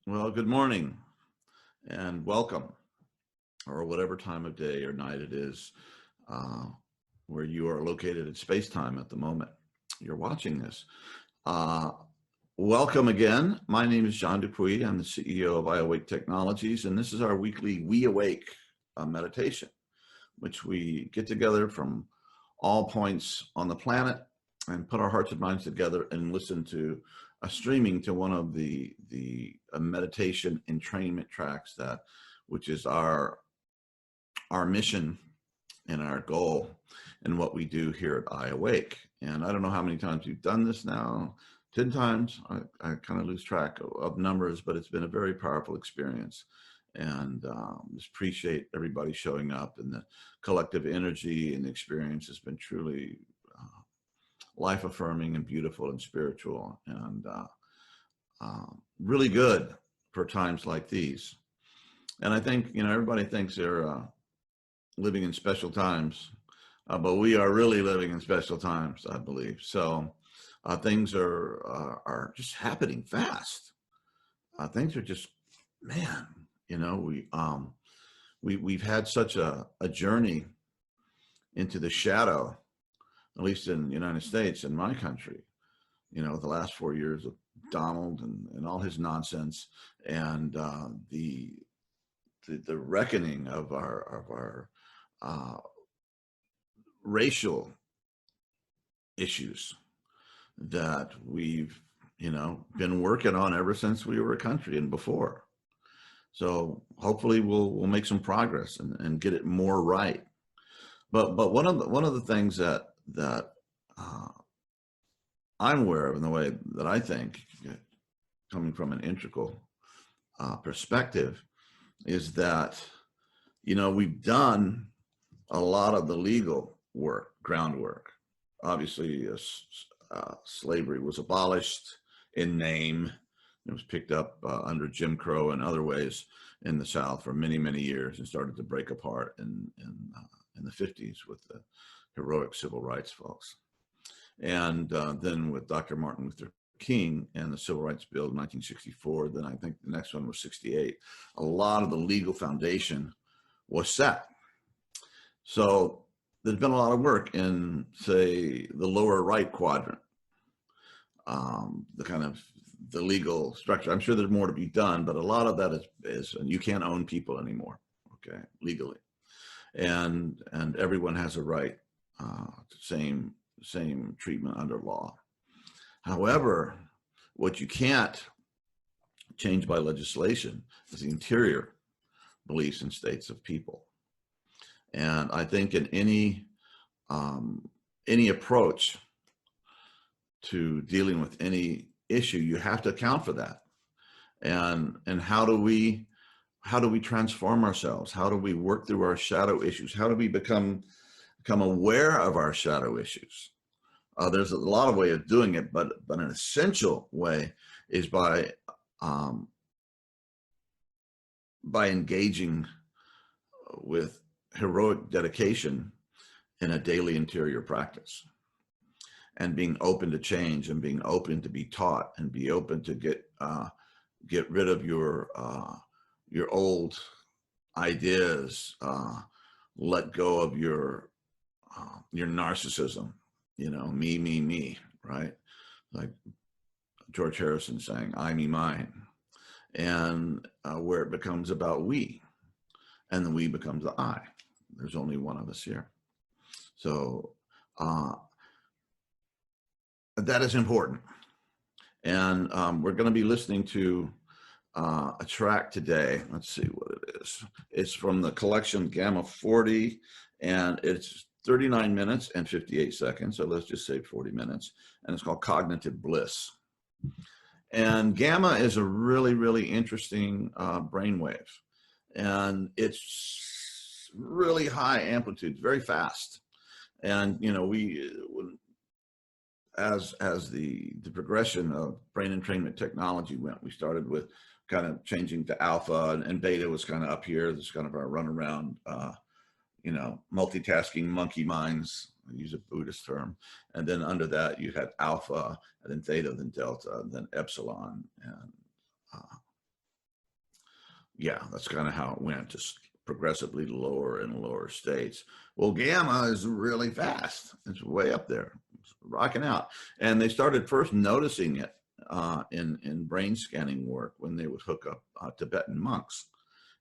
Well, good morning and welcome, or whatever time of day or night it is uh, where you are located in space time at the moment you're watching this. Uh, Welcome again. My name is John Dupuy. I'm the CEO of WeAwake Technologies, and this is our weekly WeAwake meditation, which we get together from all points on the planet and put our hearts and minds together and listen to a streaming to one of the meditation entrainment tracks which is our mission and our goal and what we do here at WeAwake. And I don't know how many times we've done this now, 10 times. I kind of lose track of numbers, but it's been a very powerful experience. And just appreciate everybody showing up, and the collective energy and the experience has been truly life affirming and beautiful and spiritual, and really good for times like these. And I think, everybody thinks they're living in special times, but we are really living in special times, I believe. So things are just happening fast. Things are just, man, we've had such a journey into the shadow, at least in the United States, in my country, the last 4 years of Donald and all his nonsense, and the reckoning of our racial issues that we've been working on ever since we were a country and before. So hopefully we'll make some progress and get it more right. But one of the things that I'm aware of in the way that I think, coming from an integral perspective, is that we've done a lot of the legal work, groundwork. Obviously, slavery was abolished in name. It was picked up under Jim Crow and other ways in the South for many, many years, and started to break apart in the 50s with the heroic civil rights folks. And then with Dr. Martin Luther King and the Civil Rights Bill of 1964, then I think the next one was 68, a lot of the legal foundation was set. So there's been a lot of work in, say, the lower right quadrant, the kind of the legal structure. I'm sure there's more to be done, but a lot of that is you can't own people anymore, okay, legally. And everyone has a right to same treatment under law. However, what you can't change by legislation is the interior beliefs and states of people. And I think in any approach to dealing with any issue, you have to account for that. And how do we transform ourselves? How do we work through our shadow issues? How do we become aware of our shadow issues? There's a lot of ways of doing it, but an essential way is by engaging with heroic dedication in a daily interior practice, and being open to change, and being open to be taught, and be open to get rid of your old ideas, let go of your narcissism, me, right? Like George Harrison saying, I, me, mine. And where it becomes about we, and the we becomes the I. There's only one of us here. So that is important. And we're going to be listening to a track today. Let's see what it is. It's from the collection Gamma 40, and it's 39 minutes and 58 seconds. So let's just say 40 minutes. And it's called Cognitive Bliss. And gamma is a really, really interesting brainwave. And it's really high amplitude, very fast. And, as the progression of brain entrainment technology went, we started with kind of changing to alpha, and beta was kind of up here. This is kind of our runaround, multitasking monkey minds, I use a Buddhist term. And then under that, you had alpha, and then theta, then delta, and then epsilon, and Yeah, that's kind of how it went, just progressively lower and lower states. Well, gamma is really fast. It's way up there, it's rocking out. And they started first noticing it in brain scanning work when they would hook up Tibetan monks,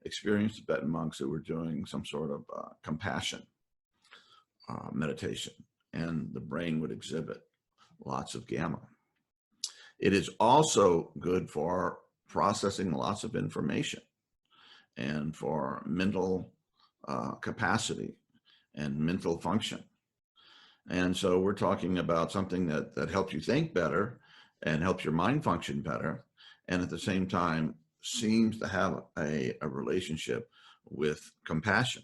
experienced Tibetan monks who were doing some sort of compassion meditation, and the brain would exhibit lots of gamma. It is also good for processing lots of information and for mental capacity and mental function. And so we're talking about something that helps you think better and helps your mind function better, and at the same time seems to have a relationship with compassion.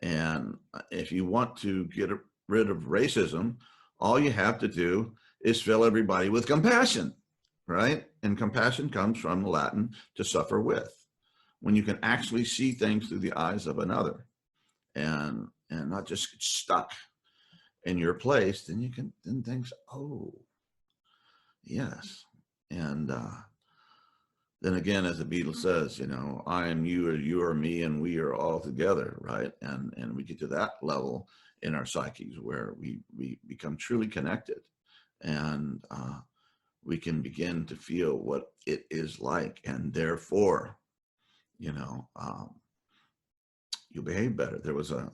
And if you want to get rid of racism, all you have to do is fill everybody with compassion, right? And compassion comes from the Latin to suffer with. When you can actually see things through the eyes of another and not just get stuck in your place, then you can then think, oh, yes. And then again, as the Beatles says, you know, I am you, or you are me, and we are all together, right? And we get to that level in our psyches where we become truly connected, and we can begin to feel what it is like, and therefore, you know, you behave better. There was a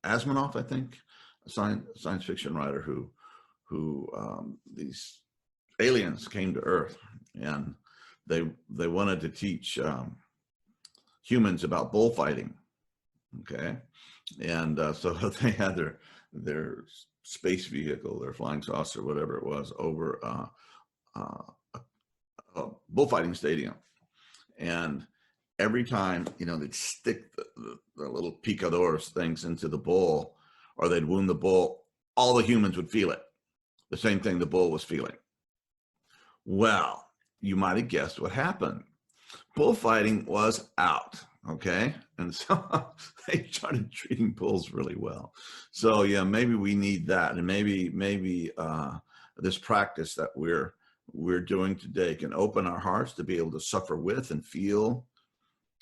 Asimov, I think, a science fiction writer who these aliens came to Earth, and they wanted to teach humans about bullfighting. Okay, and so they had their space vehicle, their flying saucer, whatever it was, over a bullfighting stadium, and every time, you know, they'd stick the little picadors things into the bull, or they'd wound the bull, all the humans would feel it, the same thing the bull was feeling. Well, you might have guessed what happened. Bullfighting was out, okay? And so they started treating bulls really well. So yeah, maybe we need that, and maybe this practice that we're doing today can open our hearts to be able to suffer with and feel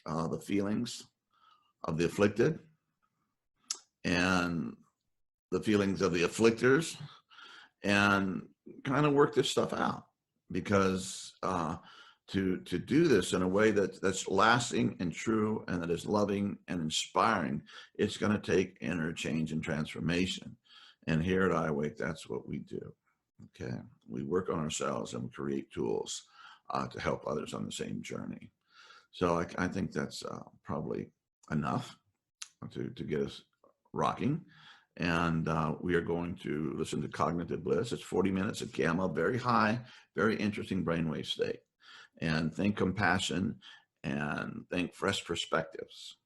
the feelings of the afflicted and the feelings of the afflictors, and kind of work this stuff out. Because to do this in a way that's lasting and true, and that is loving and inspiring, it's going to take inner change and transformation. And here at WeAwake, that's what we do. Okay, we work on ourselves and we create tools to help others on the same journey. So I think that's probably enough to get us rocking. And we are going to listen to Cognitive Bliss. It's 40 minutes of gamma, very high, very interesting brainwave state. And think compassion, and think fresh perspectives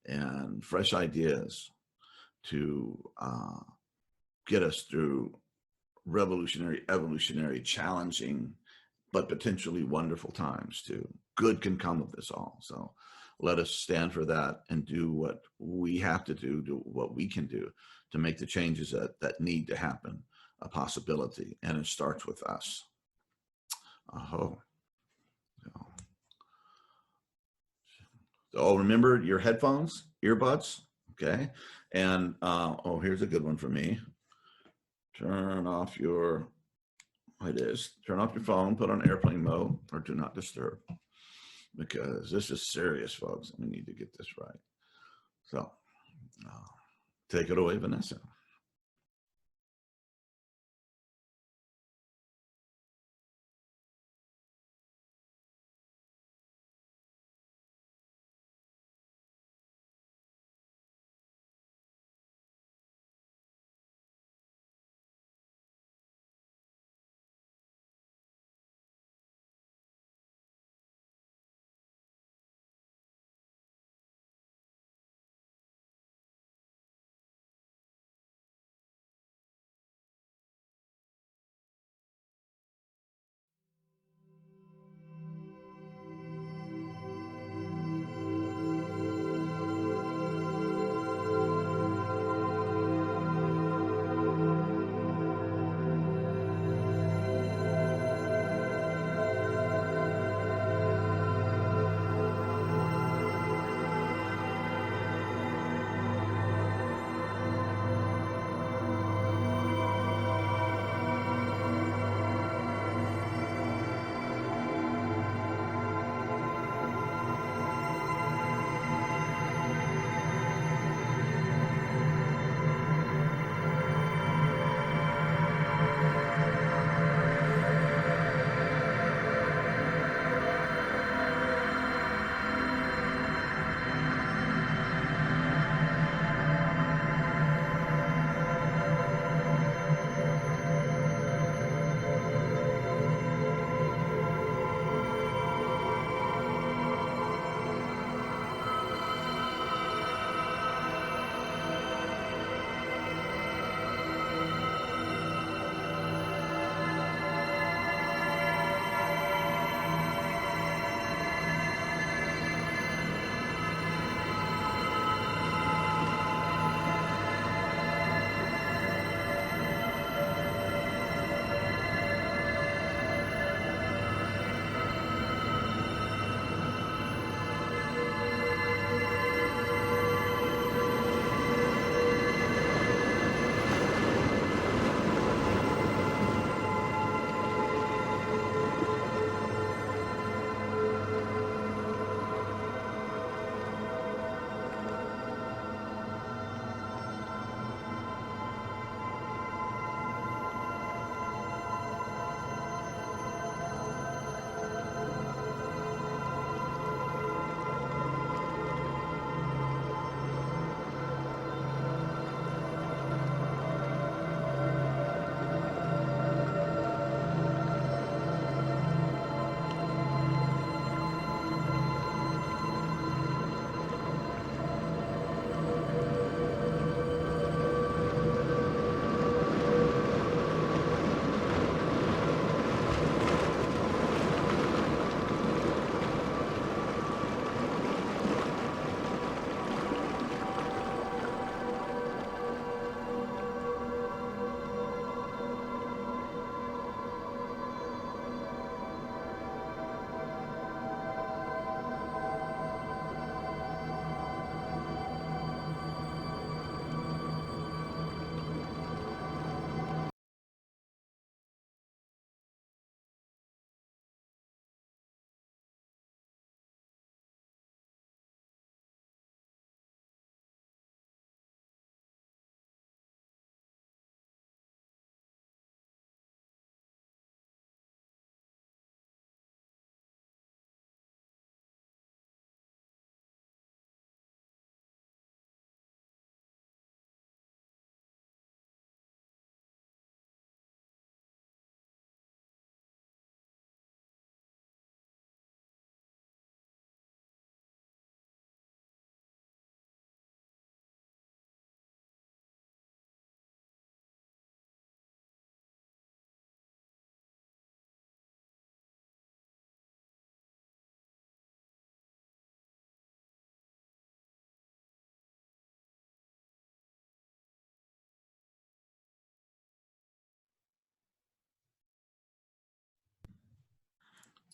and fresh ideas to get us through revolutionary, evolutionary, challenging, but potentially wonderful times too. Good can come of this all. So let us stand for that and do what we have to do what we can do to make the changes that need to happen a possibility. And it starts with us. Oh. So remember your headphones, earbuds, okay? And oh, here's a good one for me. Turn off your, turn off your phone, put on airplane mode or do not disturb, because this is serious, folks. We need to get this right. So take it away, Vanessa.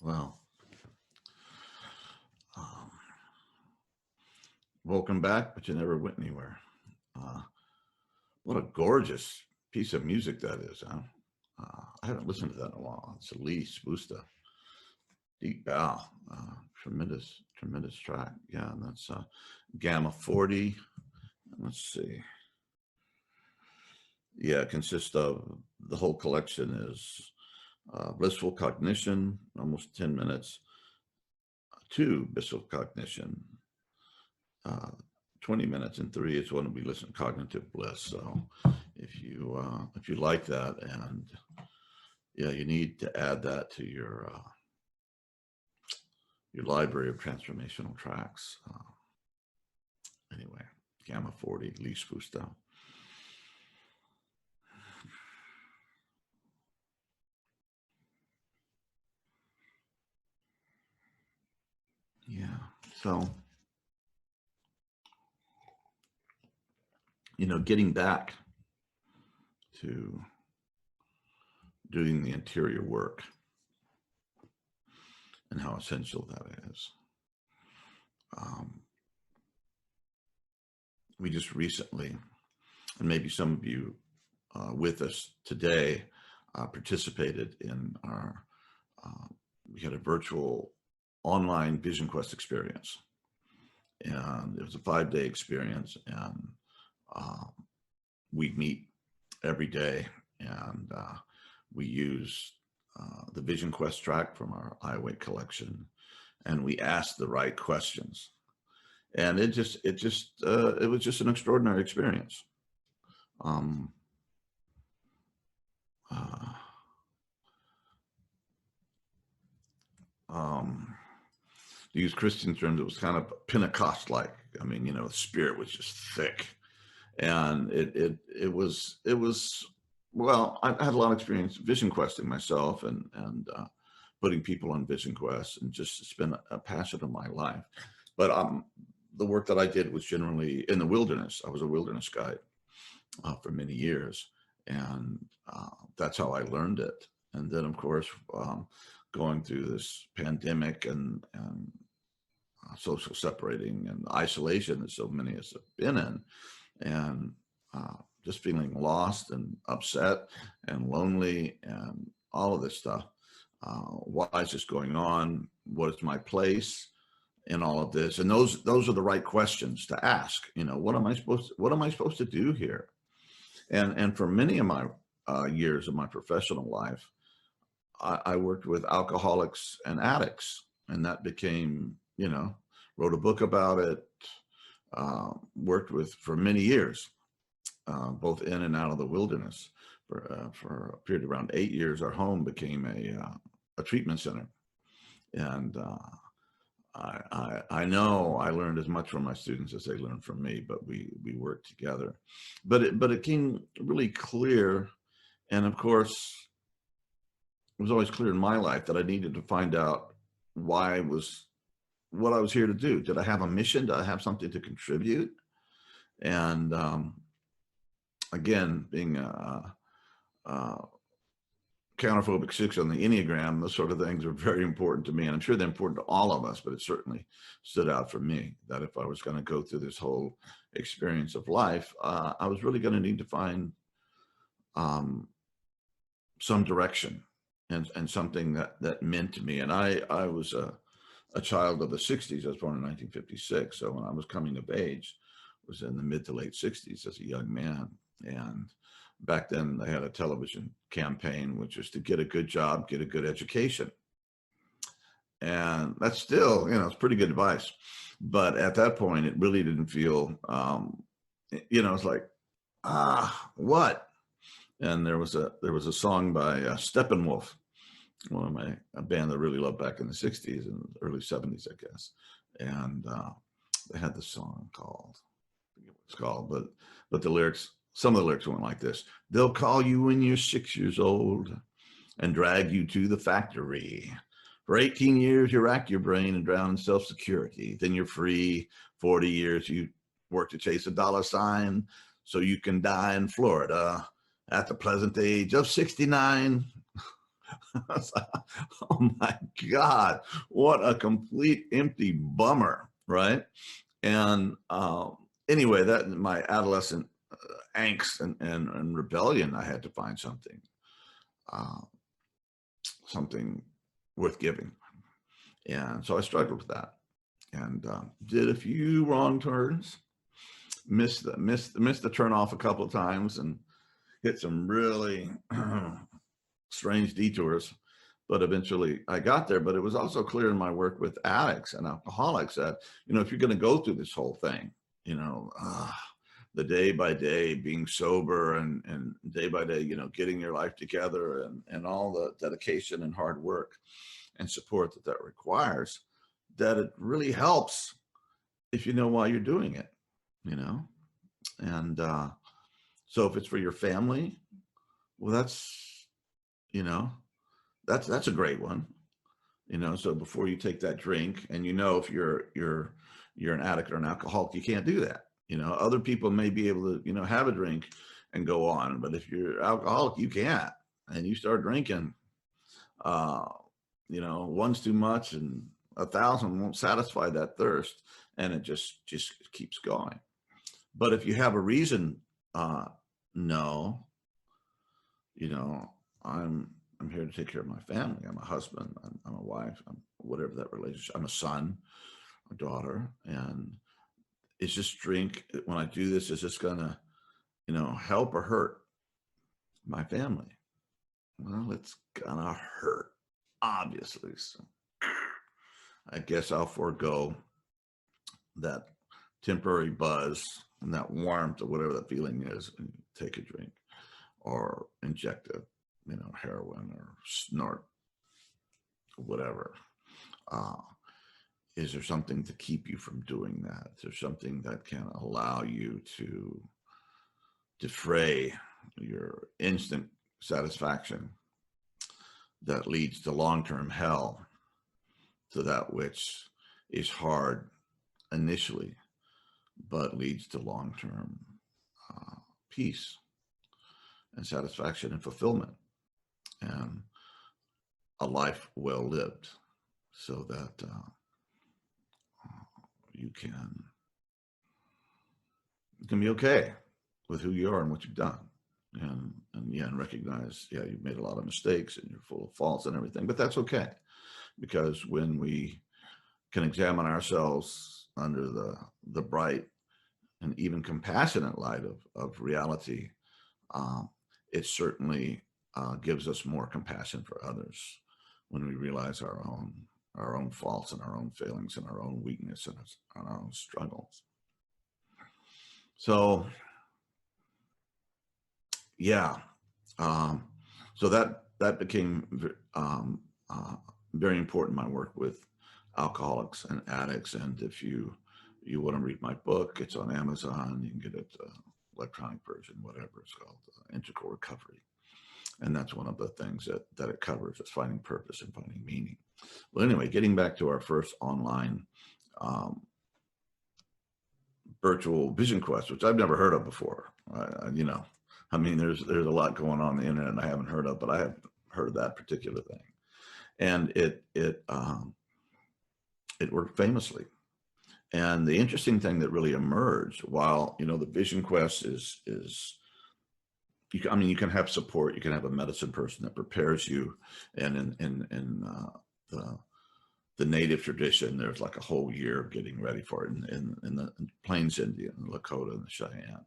Well, um, welcome back, but you never went anywhere. Uh, what a gorgeous piece of music that is, huh? I haven't listened to that in a while. It's Elise Busta, Deep Bow, tremendous, tremendous track. Yeah, and that's Gamma 40. Let's see. Yeah, it consists of, the whole collection is Blissful Cognition, almost 10 minutes, to Blissful Cognition, 20 minutes, and 3 is when we listen to Cognitive Bliss. So if you like that, and yeah, you need to add that to your library of transformational tracks. Anyway, Gamma 40, Elise Busta. Yeah, so, getting back to doing the interior work and how essential that is. We just recently, and maybe some of you with us today, participated in our, we had a virtual online Vision Quest experience. And it was a 5-day experience, and we meet every day, and we use the Vision Quest track from our WeAwake collection, and we ask the right questions. And it was just an extraordinary experience. To use Christian terms, it was kind of Pentecost-like. I mean, the spirit was just thick, and it was well, I had a lot of experience vision questing myself, and putting people on vision quests, and just, it's been a passion of my life. But the work that I did was generally in the wilderness. I was a wilderness guide for many years, and that's how I learned it. And then, of course, going through this pandemic and social separating and isolation that so many of us have been in, and just feeling lost and upset and lonely and all of this stuff. Why is this going on? What is my place in all of this? And those are the right questions to ask. What am I supposed to do here? And for many of my years of my professional life, I worked with alcoholics and addicts, and that became, wrote a book about it, worked with for many years, both in and out of the wilderness. For a period of around 8 years, our home became a treatment center. And I know I learned as much from my students as they learned from me, but we worked together. But it came really clear, and of course, it was always clear in my life that I needed to find out what I was here to do. Did I have a mission? Did I have something to contribute? And again, being a counterphobic 6 on the Enneagram, those sort of things are very important to me. And I'm sure they're important to all of us, but it certainly stood out for me that if I was going to go through this whole experience of life, I was really going to need to find some direction and something that meant to me. And I was a child of the 60s. I was born in 1956. So when I was coming of age, I was in the mid to late 60s as a young man. And back then they had a television campaign, which was to get a good job, get a good education. And that's still, it's pretty good advice. But at that point, it really didn't feel, it's like, what? And there was a song by Steppenwolf, a band that I really loved back in the 60s and early 70s, I guess. And they had this song called, I forget what it's called, but the lyrics, some of the lyrics went like this: they'll call you when you're 6 years old and drag you to the factory. For 18 years, you rack your brain and drown in self-security. Then you're free. 40 years, you work to chase a dollar sign so you can die in Florida at the pleasant age of 69. Oh my God, what a complete empty bummer, right? And anyway, that my adolescent angst and rebellion, I had to find uh, something worth giving. And so I struggled with that, and did a few wrong turns, missed the turn off a couple of times, and hit some really strange detours. But eventually I got there. But it was also clear in my work with addicts and alcoholics that, if you're going to go through this whole thing, the day by day being sober, and day by day, getting your life together, and all the dedication and hard work and support that requires, that it really helps if you know why you're doing it, and so if it's for your family, well, that's a great one. So before you take that drink, and if you're an addict or an alcoholic, you can't do that. Other people may be able to have a drink and go on, but if you're alcoholic, you can't. And you start drinking, one's too much, and 1,000 won't satisfy that thirst, and it just keeps going. But if you have a reason, no, I'm here to take care of my family. I'm a husband. I'm a wife. I'm whatever that relationship. I'm a son, a daughter, and is this drink, when I do this, is this gonna, help or hurt my family? Well, it's gonna hurt, obviously. So I guess I'll forego that temporary buzz and that warmth or whatever that feeling is, and take a drink or inject a, heroin or snort, whatever. Is there something to keep you from doing that? Is there something that can allow you to defray your instant satisfaction that leads to long-term hell, to that which is hard initially, but leads to long-term peace and satisfaction and fulfillment, and a life well lived, so that you can be okay with who you are and what you've done, and recognize, you've made a lot of mistakes and you're full of faults and everything, but that's okay, because when we can examine ourselves under the bright and even compassionate light of reality, it certainly gives us more compassion for others when we realize our own faults and our own failings and our own weakness and our own struggles. So so that became very important, my work with alcoholics and addicts. And if you want to read my book, it's on Amazon. You can get it electronic version, whatever it's called, Integral Recovery. And that's one of the things that it covers, is finding purpose and finding meaning. Well, anyway, getting back to our first online virtual vision quest, which I've never heard of before. There's a lot going on the internet I haven't heard of, but I have heard of that particular thing. And it worked famously. And the interesting thing that really emerged, while the vision quest is you can have support. You can have a medicine person that prepares you, and in the native tradition, there's like a whole year of getting ready for it in the Plains Indian, the Lakota, and the Cheyenne,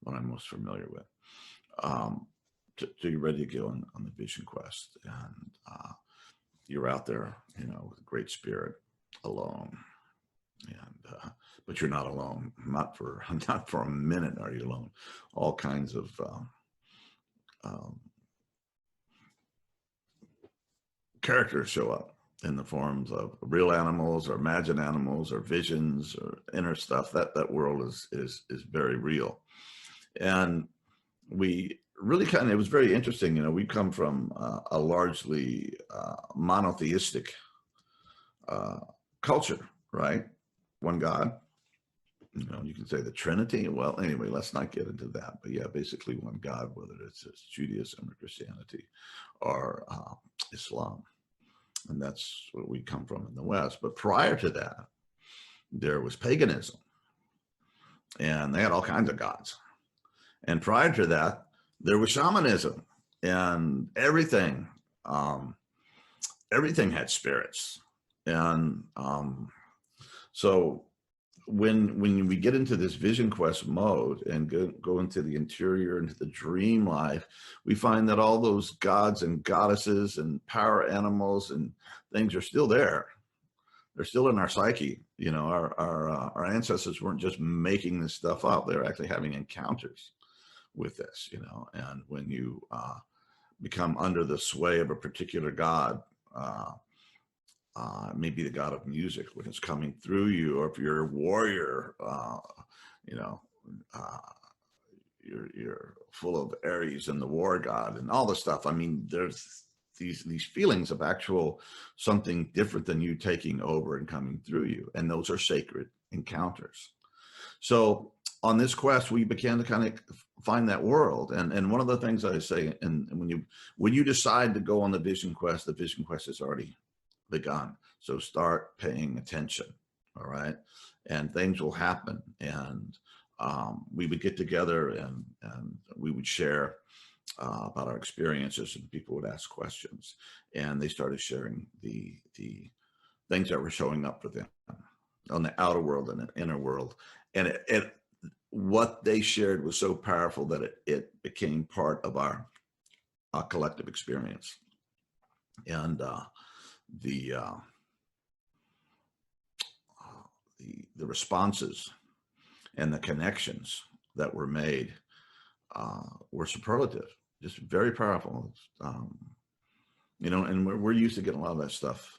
what I'm most familiar with. So you're ready to go on the vision quest, and you're out there, with a great spirit, alone. And but you're not alone. Not for a minute are you alone. All kinds of characters show up in the forms of real animals or imagined animals or visions or inner stuff. That world is very real. And we really it was very interesting. We come from a largely monotheistic culture, right? One God, You know, you can say the Trinity. Well, anyway, let's not get into that. But yeah, basically one God, whether it's Judaism or Christianity or Islam. And that's where we come from in the West. But prior to that, there was paganism, and they had all kinds of gods. And prior to that, there was shamanism, and everything had spirits. And so when we get into this vision quest mode and go into the interior, into the dream life, we find that all those gods and goddesses and power animals and things are still there. They're still in our psyche. You know, our ancestors weren't just making this stuff up. They were actually having encounters with this, you know. And when you become under the sway of a particular god, maybe the god of music when it's coming through you, or if you're a warrior, you know, you're full of Aries and the war god and all the stuff. I mean, there's these feelings of actual something different than you taking over and coming through you, and those are sacred encounters. So on this quest, we began to kind of find that world. And one of the things I say, and when you decide to go on the vision quest has already begun. So start paying attention. All right. And things will happen. And we would get together and we would share about our experiences, and people would ask questions, and they started sharing the things that were showing up for them on the outer world and the inner world. And what they shared was so powerful that it became part of our collective experience. And the responses and the connections that were made were superlative, just very powerful. You know, and we're used to getting a lot of that stuff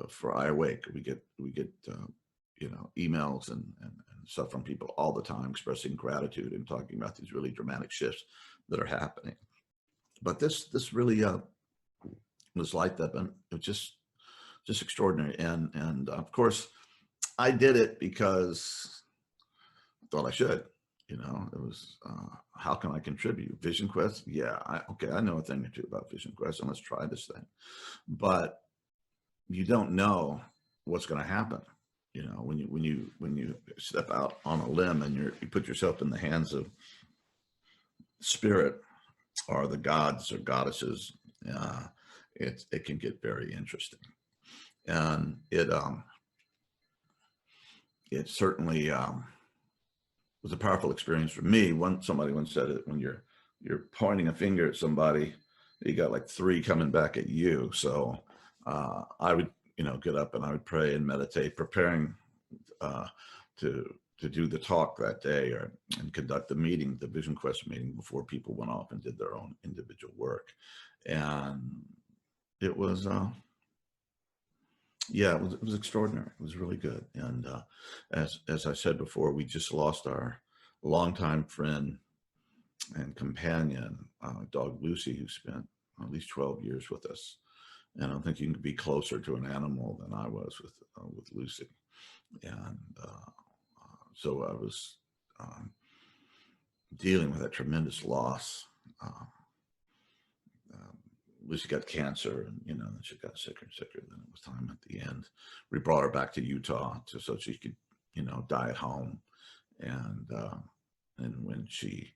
for WeAwake. We get you know, emails and stuff from people all the time expressing gratitude and talking about these really dramatic shifts that are happening. But this really was like that, and it was just extraordinary. And of course, I did it because I thought I should. You know, it was how can I contribute? Vision Quest, yeah, okay, I know a thing or two about Vision Quest, and let's try this thing. But you don't know what's going to happen. You know, when you step out on a limb and you put yourself in the hands of spirit or the gods or goddesses, it can get very interesting. And it certainly was a powerful experience for me. Somebody once said it, when you're pointing a finger at somebody, you got like 3 coming back at you. So I would, you know, get up and I would pray and meditate, preparing to do the talk that day, and conduct the meeting, the Vision Quest meeting, before people went off and did their own individual work. And it was yeah, it was extraordinary. It was really good. And as I said before, we just lost our longtime friend and companion, dog Lucy, who spent at least 12 years with us. And I don't think you can be closer to an animal than I was with Lucy. And so I was dealing with that tremendous loss. Lucy got cancer, and you know, then she got sicker and sicker. Then it was time at the end. We brought her back to Utah so she could, you know, die at home. And when she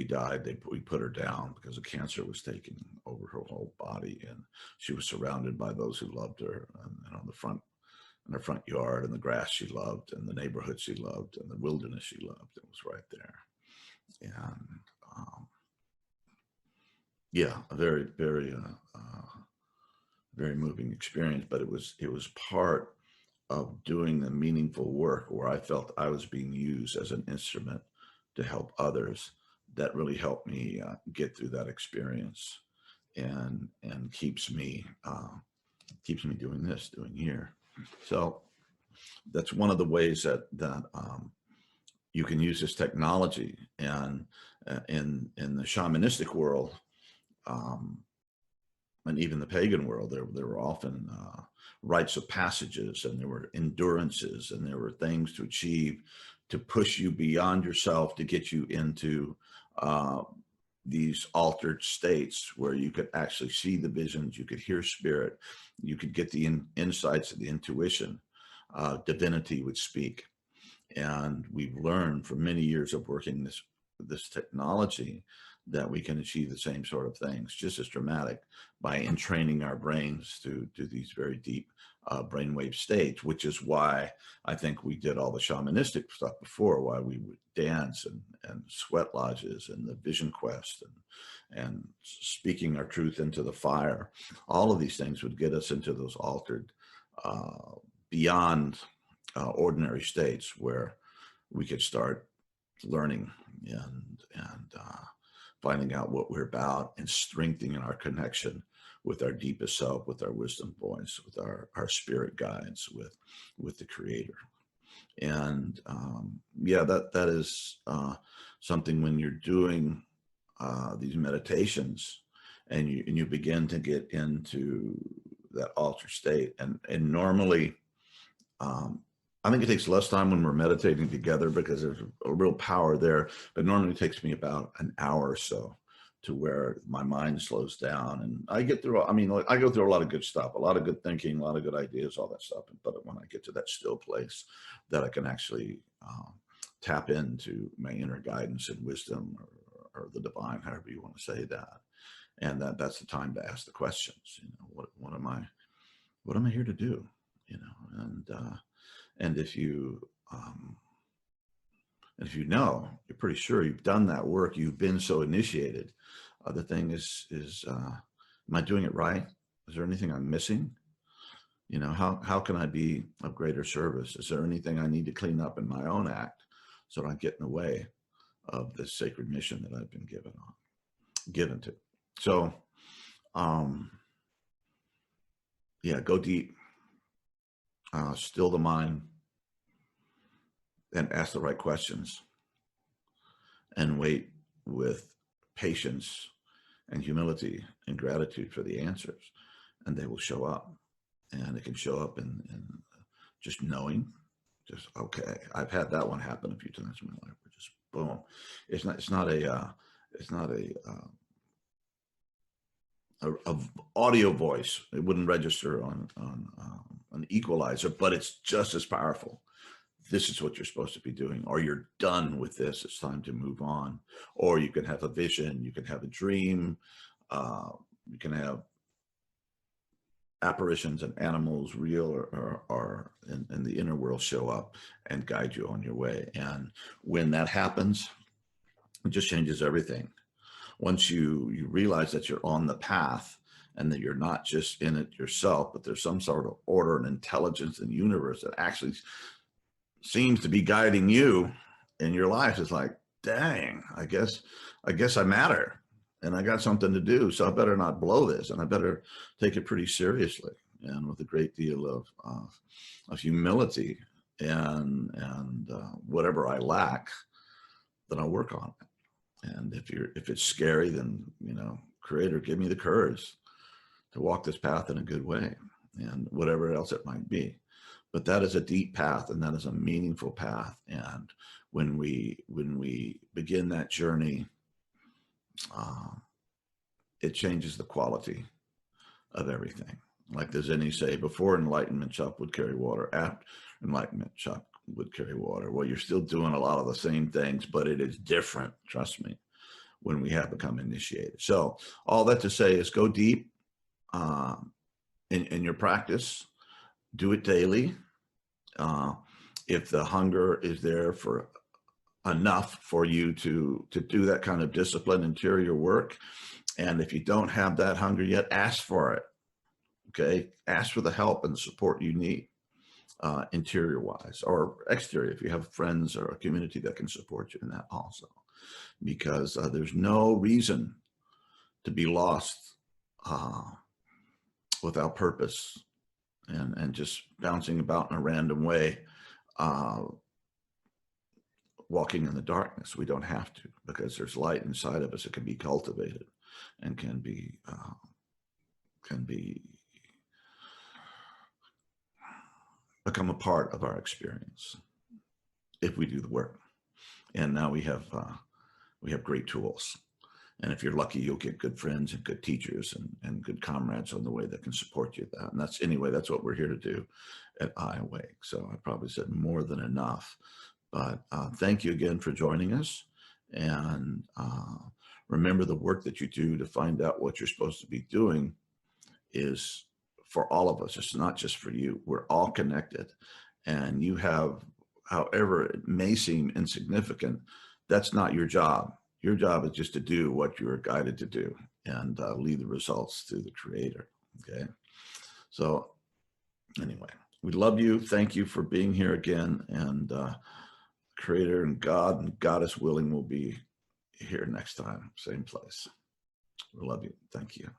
died, we put her down because the cancer was taking over her whole body, and she was surrounded by those who loved her, and on the front, in her front yard, and the grass she loved, and the neighborhood she loved, and the wilderness she loved. It was right there. And yeah, a very, very, very moving experience. But it was part of doing the meaningful work where I felt I was being used as an instrument to help others. That really helped me get through that experience, and keeps me doing here. So that's one of the ways that you can use this technology. And in the shamanistic world, and even the pagan world, there were often rites of passages, and there were endurances, and there were things to achieve to push you beyond yourself, to get you into these altered states where you could actually see the visions, you could hear spirit, you could get the insights of the intuition. Divinity would speak. And we've learned from many years of working this technology that we can achieve the same sort of things, just as dramatic, by entraining our brains to these very deep brainwave states, which is why I think we did all the shamanistic stuff before, why we would dance and sweat lodges and the vision quest and speaking our truth into the fire. All of these things would get us into those altered, beyond ordinary states where we could start learning and finding out what we're about and strengthening our connection with our deepest self, with our wisdom voice, with our spirit guides, with the creator. And yeah, that is something when you're doing these meditations and you begin to get into that altered state. And normally, I think it takes less time when we're meditating together because there's a real power there, but normally it takes me about an hour or so to where my mind slows down and I get through, I mean, I go through a lot of good stuff, a lot of good thinking, a lot of good ideas, all that stuff. But when I get to that still place that I can actually tap into my inner guidance and wisdom or the divine, however you want to say that. And that's the time to ask the questions, you know, what am I here to do? You know, and if you know, you're pretty sure you've done that work, you've been so initiated. The thing is, am I doing it right? Is there anything I'm missing? You know, how can I be of greater service? Is there anything I need to clean up in my own act so I don't get in the way of this sacred mission that I've been given to? So, yeah, go deep, still the mind, and ask the right questions and wait with patience and humility and gratitude for the answers, and they will show up. And it can show up in just knowing, just, okay, I've had that one happen a few times in my life, where just boom. It's not a audio voice. It wouldn't register on an equalizer, but it's just as powerful. This is what you're supposed to be doing, or you're done with this, it's time to move on. Or you can have a vision, you can have a dream, you can have apparitions and animals, real or in the inner world, show up and guide you on your way. And when that happens, it just changes everything. Once you realize that you're on the path and that you're not just in it yourself, but there's some sort of order and intelligence in the universe that actually seems to be guiding you in your life, is like, dang, I guess I matter and I got something to do. So I better not blow this, and I better take it pretty seriously and with a great deal of humility and whatever I lack, then I'll work on it. And if it's scary, then, you know, Creator, give me the courage to walk this path in a good way, and whatever else it might be. But that is a deep path, and that is a meaningful path. And when we begin that journey, it changes the quality of everything. Like the Zenni say, before enlightenment, chop would carry water. After enlightenment, chop would carry water. Well, you're still doing a lot of the same things, but it is different, trust me, when we have become initiated. So all that to say is, go deep in your practice. Do it daily. If the hunger is there for enough for you to do that kind of discipline, interior work, and if you don't have that hunger yet, ask for it. Okay, ask for the help and the support you need, interior wise or exterior, if you have friends or a community that can support you in that also, because there's no reason to be lost without purpose and just bouncing about in a random way, walking in the darkness. We don't have to, because there's light inside of us that can be cultivated and can be become a part of our experience if we do the work. And now we have great tools. And if you're lucky, you'll get good friends and good teachers and good comrades on the way that can support you. And that's, anyway, that's what we're here to do at WeAwake. So I probably said more than enough, but thank you again for joining us. And remember, the work that you do to find out what you're supposed to be doing is for all of us. It's not just for you. We're all connected, and you have, however it may seem insignificant, that's not your job. Your job is just to do what you are guided to do and leave the results to the Creator. Okay. So anyway, we love you. Thank you for being here again. And Creator and God and Goddess willing, will be here next time, same place. We love you. Thank you.